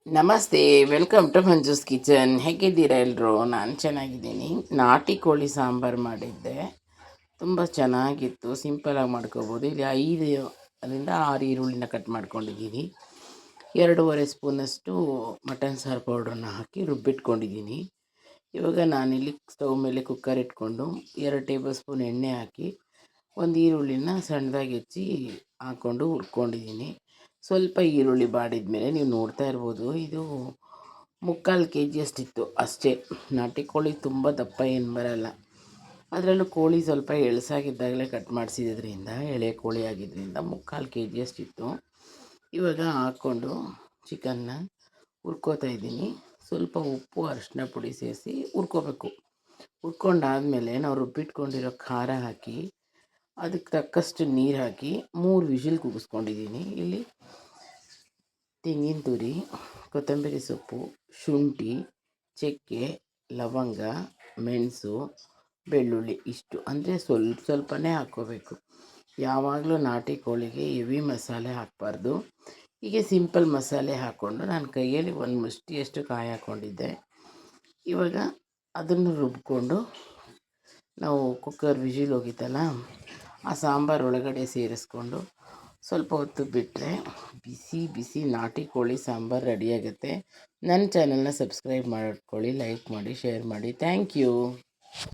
ನಮಸ್ತೆ, welcome to Manju's kitchen. ಹೇಗಿದ್ದೀರಾ ಎಲ್ಲರೂ? ನಾನು ಚೆನ್ನಾಗಿದ್ದೀನಿ. ನಾಟಿ ಕೋಳಿ ಸಾಂಬಾರು ಮಾಡಿದ್ದೆ, ತುಂಬ ಚೆನ್ನಾಗಿತ್ತು. ಸಿಂಪಲಾಗಿ ಮಾಡ್ಕೋಬೋದು. ಇಲ್ಲಿ 5 ರಿಂದ 6 ಈರುಳ್ಳಿನ ಕಟ್ ಮಾಡ್ಕೊಂಡಿದ್ದೀನಿ. 2.5 ಸ್ಪೂನಷ್ಟು ಮಟನ್ ಸಾರು ಪೌಡ್ರನ್ನ ಹಾಕಿ ರುಬ್ಬಿಟ್ಕೊಂಡಿದ್ದೀನಿ. ಇವಾಗ ನಾನಿಲ್ಲಿ ಸ್ಟವ್ ಮೇಲೆ ಕುಕ್ಕರ್ ಇಟ್ಕೊಂಡು 2 ಟೇಬಲ್ ಸ್ಪೂನ್ ಎಣ್ಣೆ ಹಾಕಿ ಒಂದು ಈರುಳ್ಳಿನ ಸಣ್ಣದಾಗಿ ಹೆಚ್ಚಿ ಹಾಕ್ಕೊಂಡು ಹುರ್ಕೊಂಡಿದ್ದೀನಿ. ಸ್ವಲ್ಪ ಈರುಳ್ಳಿ ಬಾಡಿದ ಮೇಲೆ ನೀವು ನೋಡ್ತಾ ಇರ್ಬೋದು, ಇದು 3/4 kg ಅಷ್ಟಿತ್ತು ಅಷ್ಟೇ. ನಾಟಿ ಕೋಳಿ ತುಂಬ ದಪ್ಪ ಏನು ಬರಲ್ಲ. ಅದರಲ್ಲೂ ಕೋಳಿ ಸ್ವಲ್ಪ ಎಳ್ಸಾಗಿದ್ದಾಗಲೇ ಕಟ್ ಮಾಡಿಸಿದ್ರಿಂದ, ಎಳೆ ಕೋಳಿ ಆಗಿದ್ದರಿಂದ 3/4 kg ಅಷ್ಟಿತ್ತು. ಇವಾಗ ಹಾಕ್ಕೊಂಡು ಚಿಕನ್ನ ಹುರ್ಕೋತಾ ಇದ್ದೀನಿ. ಸ್ವಲ್ಪ ಉಪ್ಪು ಅರಿಶಿನ ಪುಡಿ ಸೇರಿಸಿ ಹುರ್ಕೋಬೇಕು. ಹುರ್ಕೊಂಡಾದಮೇಲೆ ನಾವು ರುಬ್ಬಿಟ್ಕೊಂಡಿರೋ ಖಾರ ಹಾಕಿ ಅದಕ್ಕೆ ತಕ್ಕಷ್ಟು ನೀರು ಹಾಕಿ 3 ವಿಷಿಲ್ ಕೂಗಿಸ್ಕೊಂಡಿದ್ದೀನಿ. ಇಲ್ಲಿ ತೆಂಗಿನ ತುರಿ, ಕೊತ್ತಂಬರಿ ಸೊಪ್ಪು, ಶುಂಠಿ, ಚಕ್ಕೆ, ಲವಂಗ, ಮೆಣಸು, ಬೆಳ್ಳುಳ್ಳಿ ಇಷ್ಟು ಅಂದರೆ ಸ್ವಲ್ಪನೇ ಹಾಕ್ಕೋಬೇಕು. ಯಾವಾಗಲೂ ನಾಟಿ ಕೋಳಿಗೆ ಹೆವಿ ಮಸಾಲೆ ಹಾಕಬಾರ್ದು. ಹೀಗೆ ಸಿಂಪಲ್ ಮಸಾಲೆ ಹಾಕ್ಕೊಂಡು ನಾನು ಕೈಯಲ್ಲಿ ಒಂದು ಮುಷ್ಟಿಯಷ್ಟು ಕಾಯಿ ಹಾಕ್ಕೊಂಡಿದ್ದೆ. ಇವಾಗ ಅದನ್ನು ರುಬ್ಕೊಂಡು ನಾವು ಕುಕ್ಕರ್ ವಿಷಿಲ್ ಹೋಗಿತ್ತಲ್ಲ, ಆ ಸಾಂಬಾರು ಒಳಗಡೆ ಸೇರಿಸ್ಕೊಂಡು ಸ್ವಲ್ಪ ಹೊತ್ತು ಬಿಟ್ಟರೆ ಬಿಸಿ ಬಿಸಿ ನಾಟಿ ಕೋಳಿ ಸಾಂಬಾರು ರೆಡಿಯಾಗುತ್ತೆ. ನನ್ನ ಚಾನಲ್ನ ಸಬ್ಸ್ಕ್ರೈಬ್ ಮಾಡ್ಕೊಳ್ಳಿ, ಲೈಕ್ ಮಾಡಿ, ಶೇರ್ ಮಾಡಿ. Thank you.